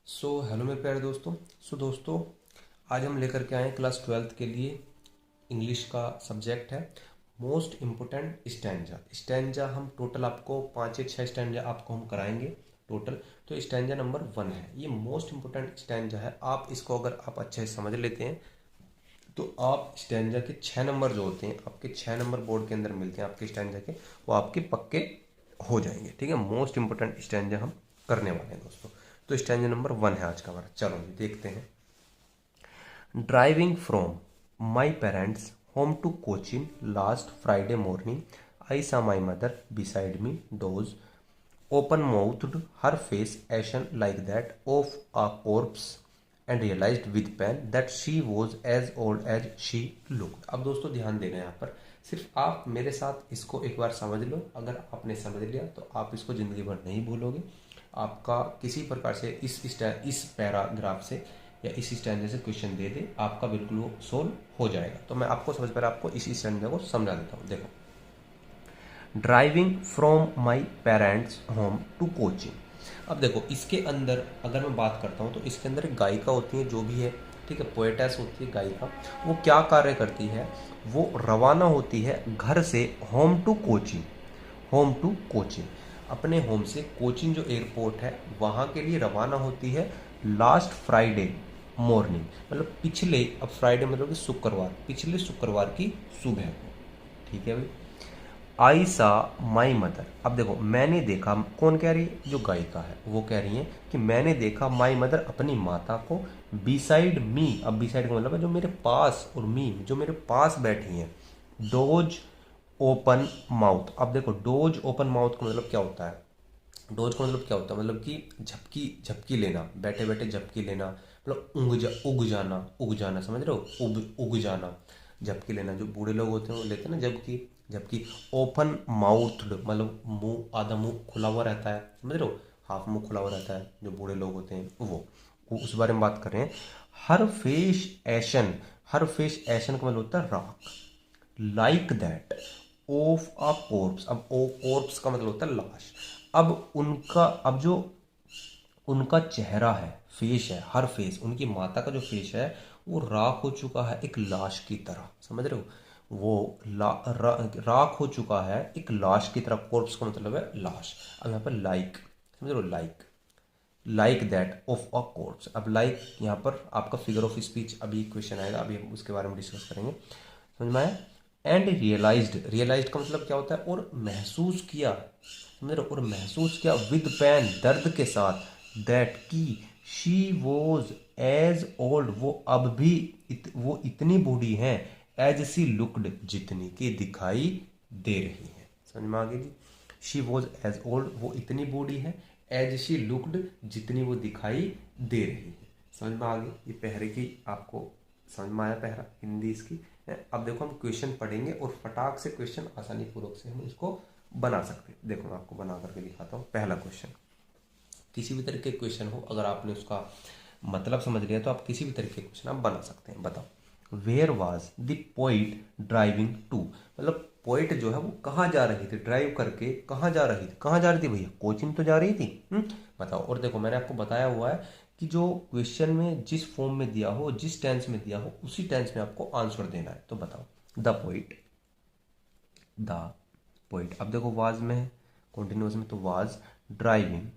Hello मेरे प्यारे दोस्तों। दोस्तों, आज हम लेकर के आए क्लास 12th के लिए इंग्लिश का सब्जेक्ट है मोस्ट इम्पोर्टेंट स्टैंजा। स्टैंजा हम टोटल आपको 5 या 6 स्टैंजा आपको हम कराएंगे टोटल। तो स्टैंजा नंबर 1 है, ये मोस्ट इम्पोर्टेंट स्टैंजा है। आप इसको अगर आप अच्छे से समझ लेते हैं तो आप स्टैंजा के 6 नंबर जो होते हैं, आपके 6 नंबर बोर्ड के अंदर मिलते हैं आपके स्टैंजा के, वो आपके पक्के हो जाएंगे। ठीक है, मोस्ट इंपोर्टेंट स्टैंजा हम करने वाले हैं दोस्तों। तो स्टैंजा नंबर 1 है आज का हमारा। चलो जी देखते हैं। Driving from my parents home to Cochin last Friday morning I saw my mother beside me doze open mouthed, her face ashen like that of a corpse, and realized with pain that she was as old as she looked। अब दोस्तों ध्यान देना है यहाँ पर, सिर्फ आप मेरे साथ इसको एक बार समझ लो। अगर आपने समझ लिया तो आप इसको ज़िंदगी भर नहीं भूलोगे। आपका किसी प्रकार से इस पैराग्राफ से या इस स्टैंडे से क्वेश्चन दे दे, आपका बिल्कुल वो सोल्व हो जाएगा। तो मैं आपको सबसे पहले आपको इस स्टैंडे को समझा देता हूँ। देखो, driving from my parents home to coaching. अब देखो इसके अंदर अगर मैं बात करता हूँ तो इसके अंदर एक गायिका होती है जो भी है, ठीक है, पोएटेस होती है गायिका। वो क्या कार्य करती है, वो रवाना होती है घर से home to coaching. Home to coaching, अपने होम से कोचिंग जो एयरपोर्ट है वहाँ के लिए रवाना होती है लास्ट फ्राइडे मॉर्निंग, मतलब पिछले, अब फ्राइडे मतलब कि शुक्रवार, पिछले शुक्रवार की सुबह को। ठीक है भाई। आई सा माई मदर, अब देखो मैंने देखा, कौन कह रही है, जो गायिका है वो कह रही है कि मैंने देखा माई मदर अपनी माता को, बिसाइड मी, अब बिसाइड का मतलब है जो मेरे पास, और मी जो मेरे पास बैठी हैं, डोज ओपन माउथ। अब देखो डोज ओपन माउथ का मतलब क्या होता है, डोज का मतलब क्या होता है, मतलब कि झपकी, झपकी लेना, बैठे बैठे झपकी लेना, मतलब उग जाना, समझ रहे हो, उग जाना, झपकी लेना। जो बूढ़े लोग होते हैं वो लेते हैं ना झपकी, झपकी। ओपन माउथ्ड मतलब मुंह, आधा मुंह खुला हुआ रहता है, समझ रहे हो, हाफ मुंह खुला हुआ रहता है जो बूढ़े लोग होते हैं वो उस बारे में बात कर रहे हैं। हर फेस एशन, हर फेस एशन का मतलब होता है राख, like that of a corpse. अब ओ कोर्प्स का मतलब होता है लाश। अब उनका, अब जो उनका चेहरा है, फेस है, हर फेस, उनकी माता का जो फेस है वो राख हो चुका है एक लाश की तरह, समझ रहे हो, वो राख हो चुका है एक लाश की तरह। कोर्प्स का मतलब है लाश। अब यहाँ पर लाइक, समझ रहे हो, like, like that of a corpse. अब लाइक यहाँ पर आपका फिगर ऑफ स्पीच, अभी क्वेश्चन आएगा, अभी हम उसके बारे में डिस्कस करेंगे, समझ में आया। एंड रियलाइज्ड, रियलाइज्ड का मतलब क्या होता है, और महसूस किया, समझ रहे हो, और महसूस किया विद पेन, दर्द के साथ, दैट की शी वॉज एज ओल्ड, वो अब भी वो इतनी बूढ़ी हैं, एज सी लुक्ड, जितनी की दिखाई दे रही है। समझ में आ गई जी। शी वॉज एज ओल्ड, वो इतनी बूढ़ी है, एज शी लुक्ड, जितनी वो दिखाई दे रही है। समझ में आ गई। ये पहरे की आपको समझ में आया, पहरा हिंदी इसकी। अब देखो हम क्वेश्चन पढ़ेंगे और फटाक से क्वेश्चन आसानी पूर्वक से हम इसको बना सकते हैं। देखो मैं आपको बना करके दिखाता हूँ। पहला क्वेश्चन, किसी भी तरह के क्वेश्चन हो, अगर आपने उसका मतलब समझ लिया तो आप किसी भी तरह के क्वेश्चन आप बना सकते हैं। बताओ, where was the poet driving to, मतलब पोइट जो है वो कहाँ जा रही थी, ड्राइव करके कहाँ जा रही थी, कहाँ जा रही थी भैया, कोचिंग तो जा रही थी। बताओ। और देखो मैंने आपको बताया हुआ है कि जो क्वेश्चन में जिस फॉर्म में दिया हो, जिस टेंस में दिया हो, उसी टेंस में आपको आंसर देना है। तो बताओ, द पोइट, द पोइट, अब देखो वाज में है, कॉन्टिन्यूस में, तो वाज ड्राइविंग।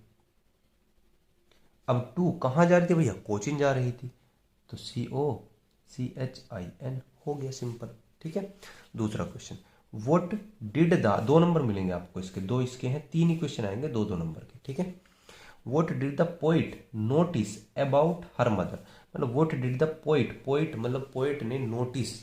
अब टू कहाँ जा रही थी भैया, कोचिंग जा रही थी, तो COCHIN हो गया, सिंपल। ठीक है। दूसरा question, what did the, 2 number मिलेंगे आपको इसके, दो इसके हैं, 3 ही क्वेश्चन आएंगे 2-2 नंबर के। ठीक है। What did the poet notice about her mother, मतलब what did the poet, poet मतलब पोइट ने नोटिस,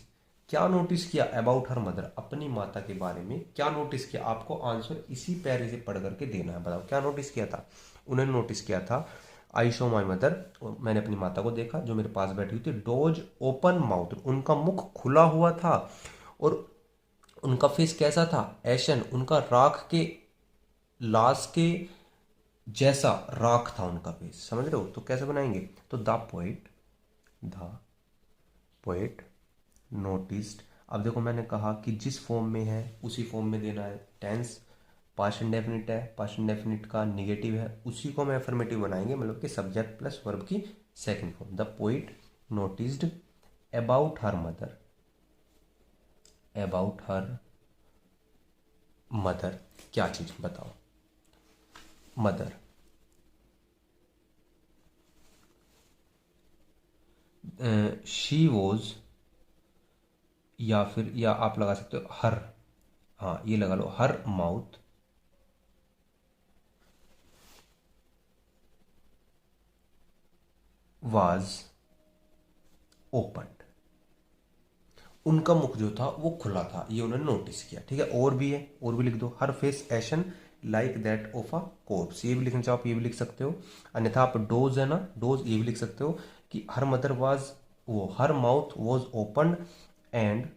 क्या नोटिस किया, अबाउट हर मदर, अपनी माता के बारे में क्या नोटिस किया। आपको आंसर इसी पैरे से पढ़ करके देना है। बताओ क्या नोटिस किया था। उन्होंने नोटिस किया था, आई शो माई मदर, मैंने अपनी माता को देखा जो मेरे पास बैठी हुई थी, डोज ओपन माउथ, उनका मुख खुला हुआ था, और उनका फेस कैसा था, एशन, उनका राख के, लाश के जैसा राख था उनका फेस, समझ रहे हो। तो कैसे बनाएंगे, तो द पोएट नोटिस्ड। अब देखो मैंने कहा कि जिस फॉर्म में है उसी फॉर्म में देना है, टेंस पास्ट इंडेफिनिट है, पास्ट इंडेफिनिट का निगेटिव है, उसी को हम एफर्मेटिव बनाएंगे, मतलब कि सब्जेक्ट प्लस वर्ब की second form. The poet noticed about her mother, about her mother क्या चीज बताओ, मदर। शी वॉज, या फिर या आप लगा सकते हो हर, हाँ ये लगा लो, हर माउथ वाज ओपन, उनका मुख जो था वो खुला था, ये उन्होंने नोटिस किया। ठीक है, और भी है, और भी लिख दो, her face ashen like that of a corpse, ये भी लिखना चाहो आप ये भी लिख सकते हो। अन्यथा आप डोज है ना, डोज ये भी लिख सकते हो कि हर मदर वाज, वो हर mouth was open and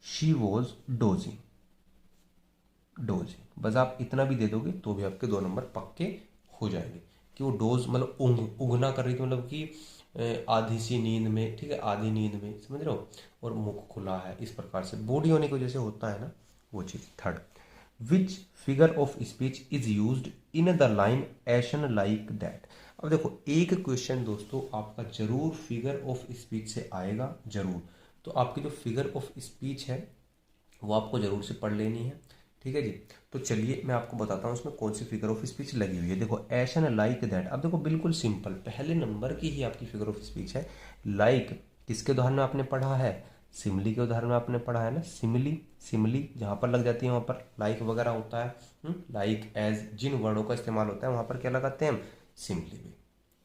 she was dosing, dosing. बस आप इतना भी दे दोगे तो भी आपके 2 नंबर पक्के हो जाएंगे कि वो डोज मतलब उगना कर रही थी, मतलब कि आधी सी नींद में, ठीक है, आधी नींद में, समझ रहे हो, और मुख खुला है, इस प्रकार से बूढ़ी होने की वजह से होता है ना वो चीज़। Third, which figure of speech is used in the line ashen like that. अब देखो एक क्वेश्चन दोस्तों आपका जरूर फिगर ऑफ स्पीच से आएगा जरूर, तो आपकी जो फिगर ऑफ स्पीच है वो आपको जरूर से पढ़ लेनी है। ठीक है जी, तो चलिए मैं आपको बताता हूँ उसमें कौन सी फिगर ऑफ स्पीच लगी हुई है। देखो एशन लाइक दैट, अब देखो बिल्कुल सिंपल, पहले नंबर की ही आपकी फिगर ऑफ स्पीच है। लाइक किसके उदाहरण में आपने पढ़ा है, सिमली के उदाहरण में आपने पढ़ा है ना, सिमली, सिमली जहाँ पर लग जाती है वहाँ पर लाइक वगैरह होता है, लाइक एज जिन वर्डों का इस्तेमाल होता है वहाँ पर क्या लगाते हैं हम, सिमली भी।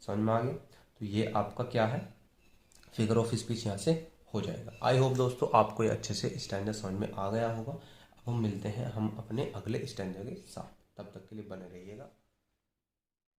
समझ में आ गया, तो ये आपका क्या है, फिगर ऑफ स्पीच यहाँ से हो जाएगा। आई होप दोस्तों आपको ये अच्छे से स्टैंडर्ड समझ में आ गया होगा। अब हम मिलते हैं हम अपने अगले स्टैंडर्ड के साथ, तब तक के लिए बने रहिएगा।